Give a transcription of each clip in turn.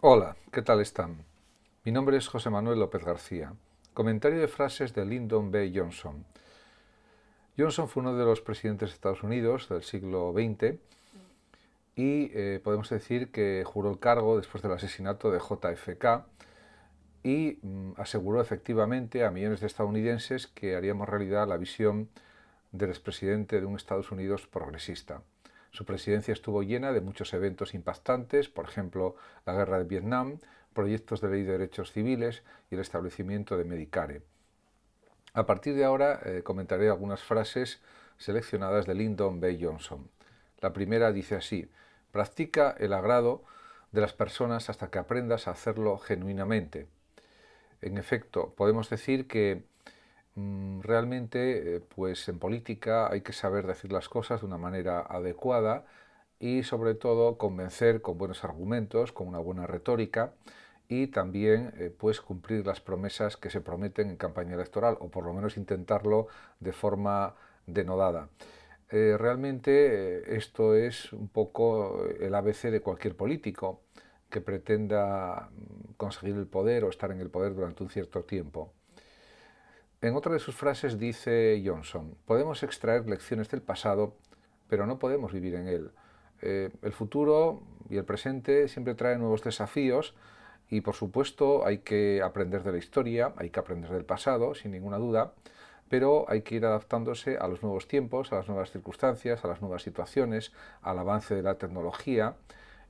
Hola, ¿qué tal están? Mi nombre es José Manuel López García. Comentario de frases de Lyndon B. Johnson. Johnson fue uno de los presidentes de Estados Unidos del siglo XX y podemos decir que juró el cargo después del asesinato de JFK y aseguró efectivamente a millones de estadounidenses que haríamos realidad la visión del expresidente de un Estados Unidos progresista. Su presidencia estuvo llena de muchos eventos impactantes, por ejemplo, la guerra de Vietnam, proyectos de ley de derechos civiles y el establecimiento de Medicare. A partir de ahora comentaré algunas frases seleccionadas de Lyndon B. Johnson. La primera dice así: practica el agrado de las personas hasta que aprendas a hacerlo genuinamente. En efecto, podemos decir que realmente, pues en política hay que saber decir las cosas de una manera adecuada y sobre todo convencer con buenos argumentos, con una buena retórica y también pues cumplir las promesas que se prometen en campaña electoral o por lo menos intentarlo de forma denodada. Realmente esto es un poco el ABC de cualquier político que pretenda conseguir el poder o estar en el poder durante un cierto tiempo. En otra de sus frases dice Johnson: podemos extraer lecciones del pasado, pero no podemos vivir en él. El futuro y el presente siempre traen nuevos desafíos y por supuesto hay que aprender de la historia, hay que aprender del pasado, sin ninguna duda, pero hay que ir adaptándose a los nuevos tiempos, a las nuevas circunstancias, a las nuevas situaciones, al avance de la tecnología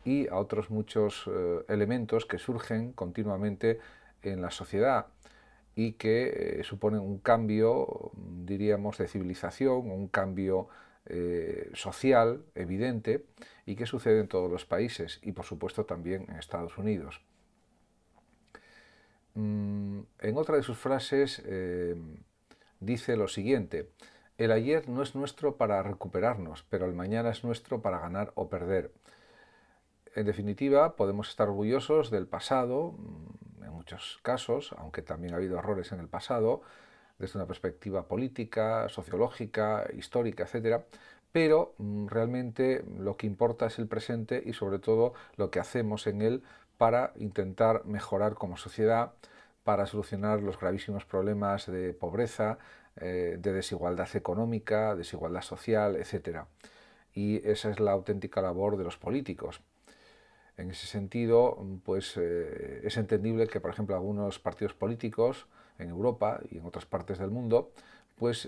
y a otros muchos elementos que surgen continuamente en la sociedad y que suponen un cambio, diríamos, de civilización, un cambio social evidente y que sucede en todos los países y por supuesto también en Estados Unidos. En otra de sus frases dice lo siguiente: el ayer no es nuestro para recuperarnos, pero el mañana es nuestro para ganar o perder. En definitiva, podemos estar orgullosos del pasado, en muchos casos, aunque también ha habido errores en el pasado, desde una perspectiva política, sociológica, histórica, etcétera, pero realmente lo que importa es el presente y sobre todo lo que hacemos en él para intentar mejorar como sociedad, para solucionar los gravísimos problemas de pobreza, de desigualdad económica, desigualdad social, etcétera. Y esa es la auténtica labor de los políticos. En ese sentido, pues es entendible que, por ejemplo, algunos partidos políticos en Europa y en otras partes del mundo, pues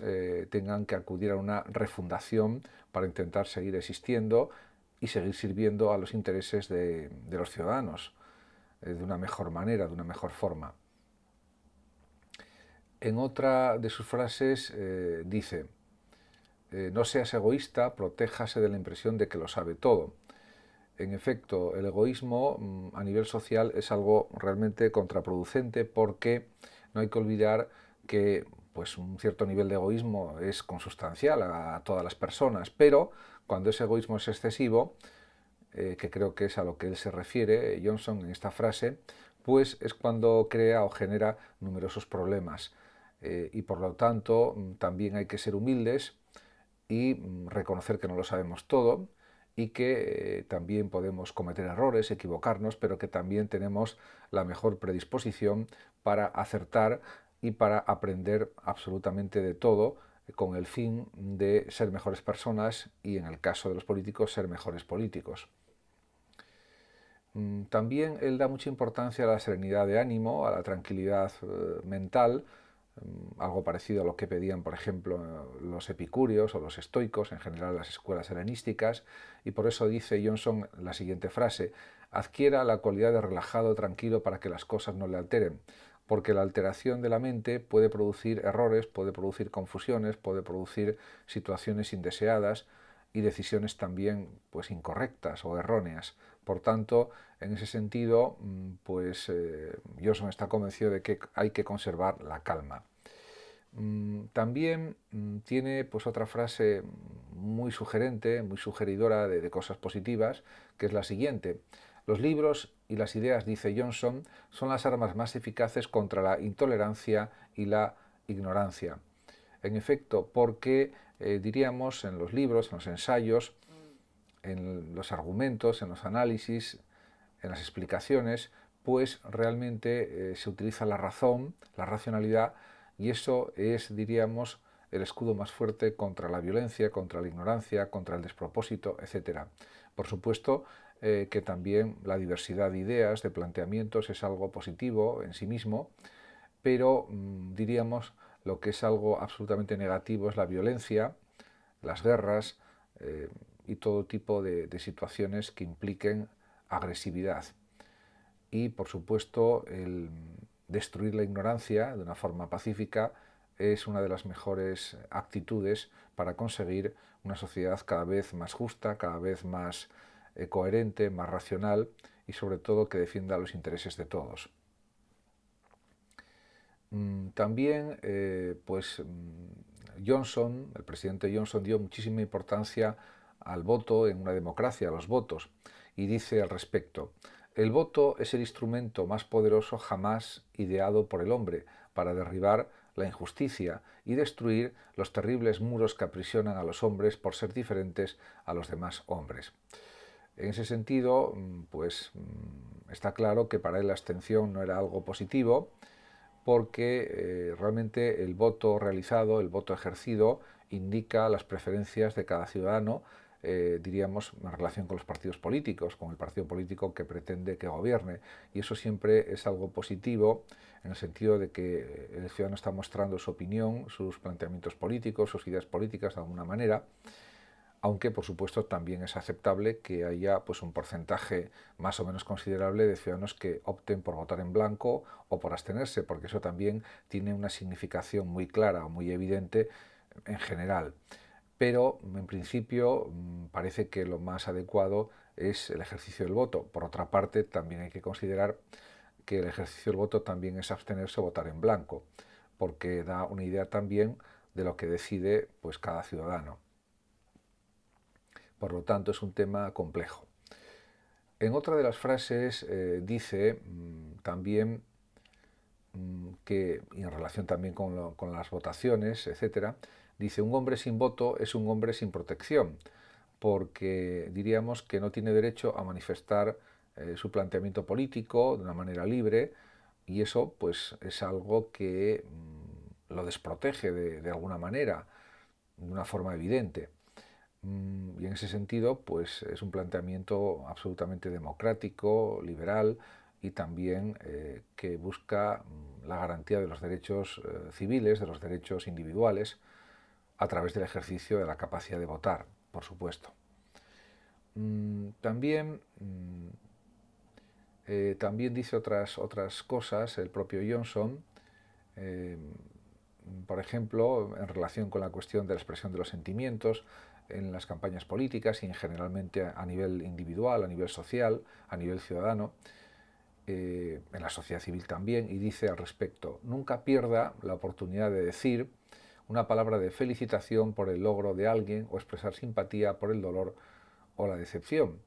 tengan que acudir a una refundación para intentar seguir existiendo y seguir sirviendo a los intereses de los ciudadanos de una mejor manera, de una mejor forma. En otra de sus frases dice: no seas egoísta, protéjase de la impresión de que lo sabe todo. En efecto, el egoísmo a nivel social es algo realmente contraproducente porque no hay que olvidar que pues, un cierto nivel de egoísmo es consustancial a todas las personas, pero cuando ese egoísmo es excesivo, que creo que es a lo que él se refiere, Johnson, en esta frase, pues es cuando crea o genera numerosos problemas. Y por lo tanto, también hay que ser humildes y reconocer que no lo sabemos todo y que también podemos cometer errores, equivocarnos, pero que también tenemos la mejor predisposición para acertar y para aprender absolutamente de todo con el fin de ser mejores personas y, en el caso de los políticos, ser mejores políticos. También él da mucha importancia a la serenidad de ánimo, a la tranquilidad mental, algo parecido a lo que pedían, por ejemplo, los epicúreos o los estoicos, en general las escuelas helenísticas, y por eso dice Johnson la siguiente frase: adquiera la cualidad de relajado, tranquilo, para que las cosas no le alteren, porque la alteración de la mente puede producir errores, puede producir confusiones, puede producir situaciones indeseadas y decisiones también pues incorrectas o erróneas. Por tanto, en ese sentido, pues Johnson está convencido de que hay que conservar la calma. También tiene pues otra frase muy sugerente, muy sugeridora de cosas positivas, que es la siguiente: los libros y las ideas, dice Johnson, son las armas más eficaces contra la intolerancia y la ignorancia. En efecto, porque diríamos en los libros, en los ensayos, en los argumentos, en los análisis, en las explicaciones, pues realmente se utiliza la razón, la racionalidad, y eso es, diríamos, el escudo más fuerte contra la violencia, contra la ignorancia, contra el despropósito, etc. Por supuesto que también la diversidad de ideas, de planteamientos, es algo positivo en sí mismo, pero diríamos lo que es algo absolutamente negativo es la violencia, las guerras y todo tipo de situaciones que impliquen agresividad. Y, por supuesto, el destruir la ignorancia de una forma pacífica es una de las mejores actitudes para conseguir una sociedad cada vez más justa, cada vez más coherente, más racional y sobre todo que defienda los intereses de todos. También, Johnson, el presidente Johnson, dio muchísima importancia al voto en una democracia, a los votos, y dice al respecto: el voto es el instrumento más poderoso jamás ideado por el hombre para derribar la injusticia y destruir los terribles muros que aprisionan a los hombres por ser diferentes a los demás hombres. En ese sentido, está claro que para él la abstención no era algo positivo, porque realmente el voto realizado, el voto ejercido, indica las preferencias de cada ciudadano, diríamos, en relación con los partidos políticos, con el partido político que pretende que gobierne. Y eso siempre es algo positivo, en el sentido de que el ciudadano está mostrando su opinión, sus planteamientos políticos, sus ideas políticas de alguna manera, aunque por supuesto también es aceptable que haya pues un porcentaje más o menos considerable de ciudadanos que opten por votar en blanco o por abstenerse, porque eso también tiene una significación muy clara o muy evidente en general. Pero en principio parece que lo más adecuado es el ejercicio del voto. Por otra parte, también hay que considerar que el ejercicio del voto también es abstenerse o votar en blanco, porque da una idea también de lo que decide pues cada ciudadano. Por lo tanto, es un tema complejo. En otra de las frases dice también que, y en relación también con las votaciones, etc., dice: un hombre sin voto es un hombre sin protección, porque diríamos que no tiene derecho a manifestar su planteamiento político de una manera libre, y eso pues es algo que lo desprotege de alguna manera, de una forma evidente. Y en ese sentido, pues es un planteamiento absolutamente democrático, liberal y también que busca la garantía de los derechos civiles, de los derechos individuales, a través del ejercicio de la capacidad de votar, por supuesto. También dice otras cosas el propio Johnson, por ejemplo, en relación con la cuestión de la expresión de los sentimientos en las campañas políticas y generalmente a nivel individual, a nivel social, a nivel ciudadano, en la sociedad civil también, y dice al respecto: nunca pierda la oportunidad de decir una palabra de felicitación por el logro de alguien o expresar simpatía por el dolor o la decepción,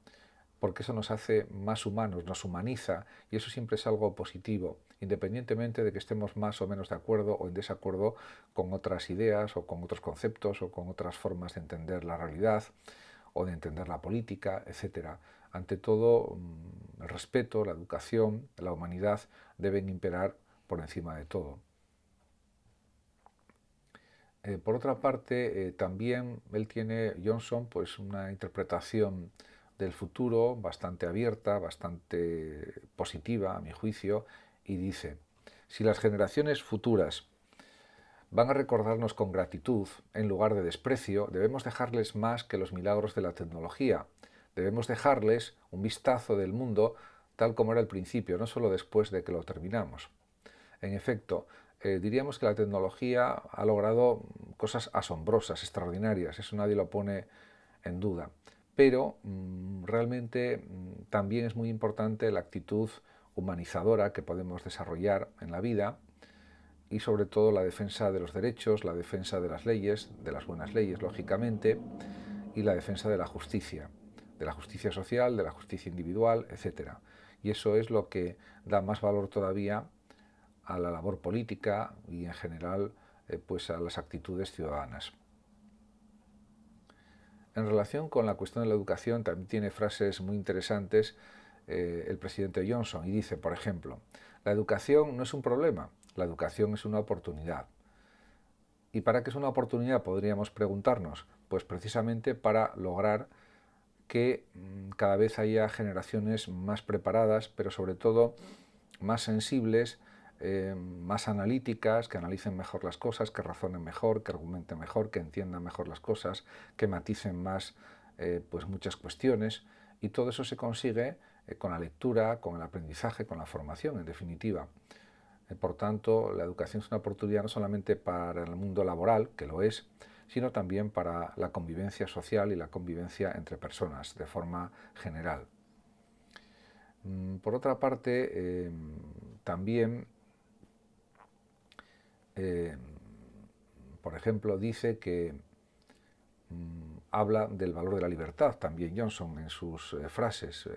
porque eso nos hace más humanos, nos humaniza, y eso siempre es algo positivo, independientemente de que estemos más o menos de acuerdo o en desacuerdo con otras ideas o con otros conceptos o con otras formas de entender la realidad o de entender la política, etc. Ante todo, el respeto, la educación, la humanidad deben imperar por encima de todo. Por otra parte, también él tiene, Johnson, pues una interpretación del futuro bastante abierta, bastante positiva, a mi juicio, y dice: si las generaciones futuras van a recordarnos con gratitud en lugar de desprecio, debemos dejarles más que los milagros de la tecnología. Debemos dejarles un vistazo del mundo tal como era al principio, no solo después de que lo terminamos. En efecto, diríamos que la tecnología ha logrado cosas asombrosas, extraordinarias, eso nadie lo pone en duda. Pero realmente también es muy importante la actitud humanizadora que podemos desarrollar en la vida y sobre todo la defensa de los derechos, la defensa de las leyes, de las buenas leyes, lógicamente, y la defensa de la justicia social, de la justicia individual, etc. Y eso es lo que da más valor todavía a la labor política y en general pues a las actitudes ciudadanas. En relación con la cuestión de la educación también tiene frases muy interesantes el presidente Johnson y dice, por ejemplo, la educación no es un problema, la educación es una oportunidad. ¿Y para qué es una oportunidad? Podríamos preguntarnos. Pues precisamente para lograr que cada vez haya generaciones más preparadas, pero sobre todo más sensibles, más analíticas, que analicen mejor las cosas, que razonen mejor, que argumenten mejor, que entiendan mejor las cosas, que maticen más pues muchas cuestiones. Y todo eso se consigue con la lectura, con el aprendizaje, con la formación, en definitiva. Por tanto, la educación es una oportunidad no solamente para el mundo laboral, que lo es, sino también para la convivencia social y la convivencia entre personas, de forma general. Por otra parte, también, por ejemplo, dice que habla del valor de la libertad, también Johnson, en sus frases.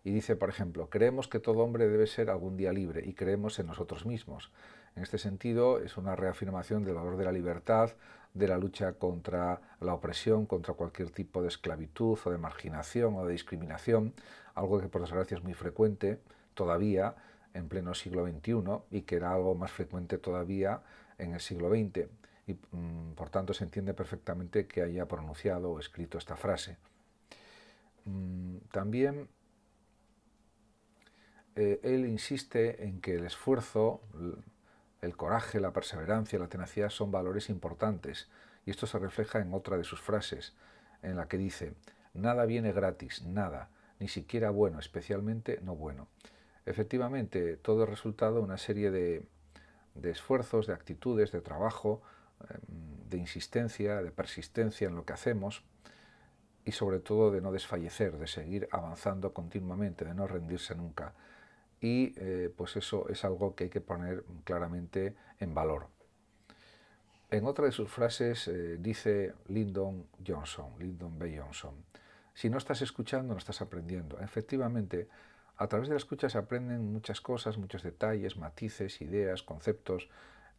Y dice, por ejemplo, creemos que todo hombre debe ser algún día libre y creemos en nosotros mismos. En este sentido, es una reafirmación del valor de la libertad, de la lucha contra la opresión, contra cualquier tipo de esclavitud o de marginación o de discriminación, algo que por desgracia es muy frecuente todavía en pleno siglo XXI y que era algo más frecuente todavía en el siglo XX. Y por tanto se entiende perfectamente que haya pronunciado o escrito esta frase. También él insiste en que el esfuerzo, el coraje, la perseverancia, la tenacidad son valores importantes, y esto se refleja en otra de sus frases, en la que dice, nada viene gratis, nada, ni siquiera bueno, especialmente no bueno. Efectivamente, todo es resultado de una serie de esfuerzos, de actitudes, de trabajo, de insistencia, de persistencia en lo que hacemos y sobre todo de no desfallecer, de seguir avanzando continuamente, de no rendirse nunca. Y pues eso es algo que hay que poner claramente en valor. En otra de sus frases dice Lyndon B. Johnson, si no estás escuchando, no estás aprendiendo. Efectivamente, a través de la escucha se aprenden muchas cosas, muchos detalles, matices, ideas, conceptos,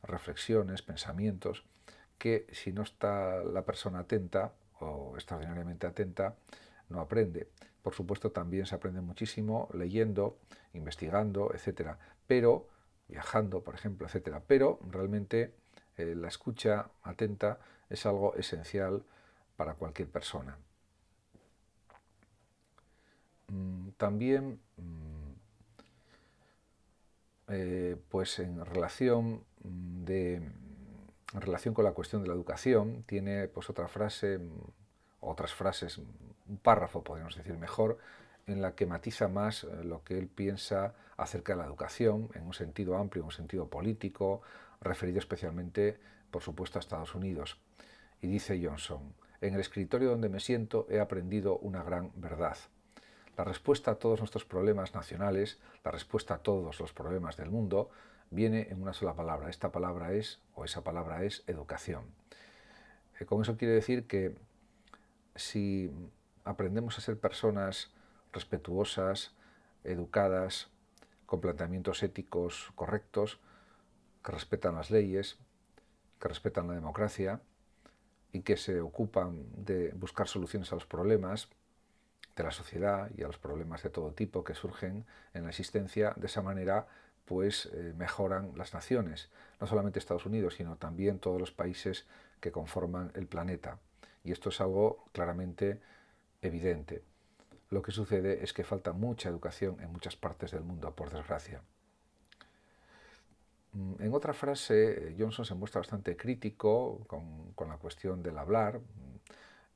reflexiones, pensamientos, que si no está la persona atenta o extraordinariamente atenta, no aprende. Por supuesto, también se aprende muchísimo leyendo, investigando, etcétera, pero viajando, por ejemplo, etcétera. Pero realmente la escucha atenta es algo esencial para cualquier persona. También, pues en relación con la cuestión de la educación, tiene pues otra frase, otras frases, un párrafo, podríamos decir mejor, en la que matiza más lo que él piensa acerca de la educación, en un sentido amplio, en un sentido político, referido especialmente, por supuesto, a Estados Unidos. Y dice Johnson, en el escritorio donde me siento he aprendido una gran verdad. La respuesta a todos nuestros problemas nacionales, la respuesta a todos los problemas del mundo, viene en una sola palabra. Esta palabra es, o esa palabra es, educación. Con eso quiere decir que si aprendemos a ser personas respetuosas, educadas, con planteamientos éticos correctos, que respetan las leyes, que respetan la democracia y que se ocupan de buscar soluciones a los problemas de la sociedad y a los problemas de todo tipo que surgen en la existencia, de esa manera pues mejoran las naciones, no solamente Estados Unidos, sino también todos los países que conforman el planeta. Y esto es algo claramente evidente. Lo que sucede es que falta mucha educación en muchas partes del mundo, por desgracia. En otra frase, Johnson se muestra bastante crítico con la cuestión del hablar,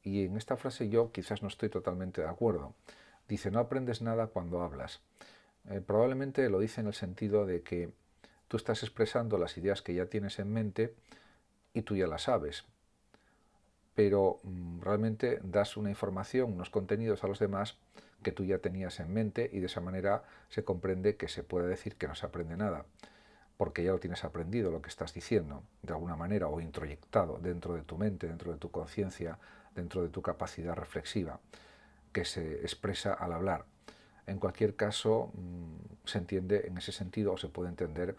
y en esta frase yo quizás no estoy totalmente de acuerdo. Dice, no aprendes nada cuando hablas. Probablemente lo dice en el sentido de que tú estás expresando las ideas que ya tienes en mente y tú ya las sabes, pero realmente das una información, unos contenidos a los demás que tú ya tenías en mente y de esa manera se comprende que se puede decir que no se aprende nada, porque ya lo tienes aprendido lo que estás diciendo, de alguna manera, o introyectado dentro de tu mente, dentro de tu conciencia, dentro de tu capacidad reflexiva, que se expresa al hablar. En cualquier caso, se entiende en ese sentido o se puede entender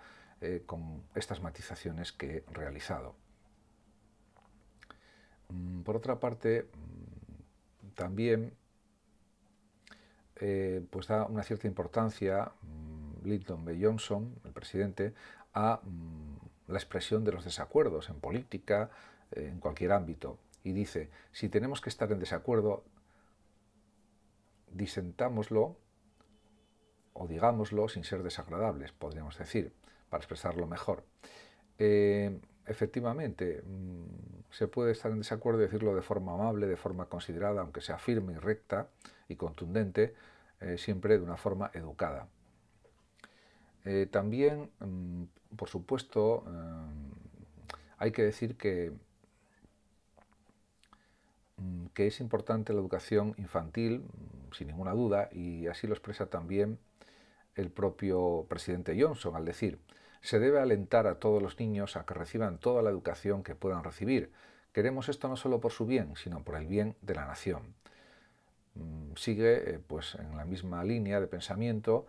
con estas matizaciones que he realizado. Por otra parte, también pues da una cierta importancia Lyndon B. Johnson, el presidente, a la expresión de los desacuerdos en política, en cualquier ámbito. Y dice, si tenemos que estar en desacuerdo, disentámoslo o digámoslo sin ser desagradables, podríamos decir, para expresarlo mejor. Efectivamente, se puede estar en desacuerdo y decirlo de forma amable, de forma considerada, aunque sea firme y recta y contundente, siempre de una forma educada. También, por supuesto, hay que decir que es importante la educación infantil, sin ninguna duda, y así lo expresa también el propio presidente Johnson, al decir, se debe alentar a todos los niños a que reciban toda la educación que puedan recibir. Queremos esto no solo por su bien, sino por el bien de la nación. Sigue pues, en la misma línea de pensamiento,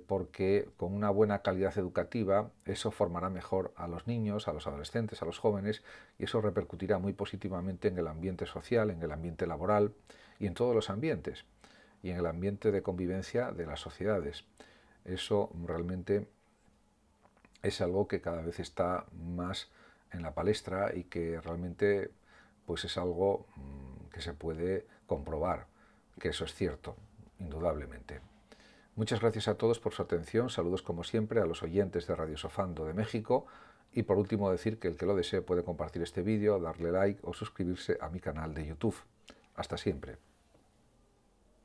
porque con una buena calidad educativa eso formará mejor a los niños, a los adolescentes, a los jóvenes, y eso repercutirá muy positivamente en el ambiente social, en el ambiente laboral y en todos los ambientes, y en el ambiente de convivencia de las sociedades. Eso realmente es algo que cada vez está más en la palestra y que realmente pues es algo que se puede comprobar, que eso es cierto, indudablemente. Muchas gracias a todos por su atención, saludos como siempre a los oyentes de Radio Sofando de México y por último decir que el que lo desee puede compartir este vídeo, darle like o suscribirse a mi canal de YouTube. Hasta siempre.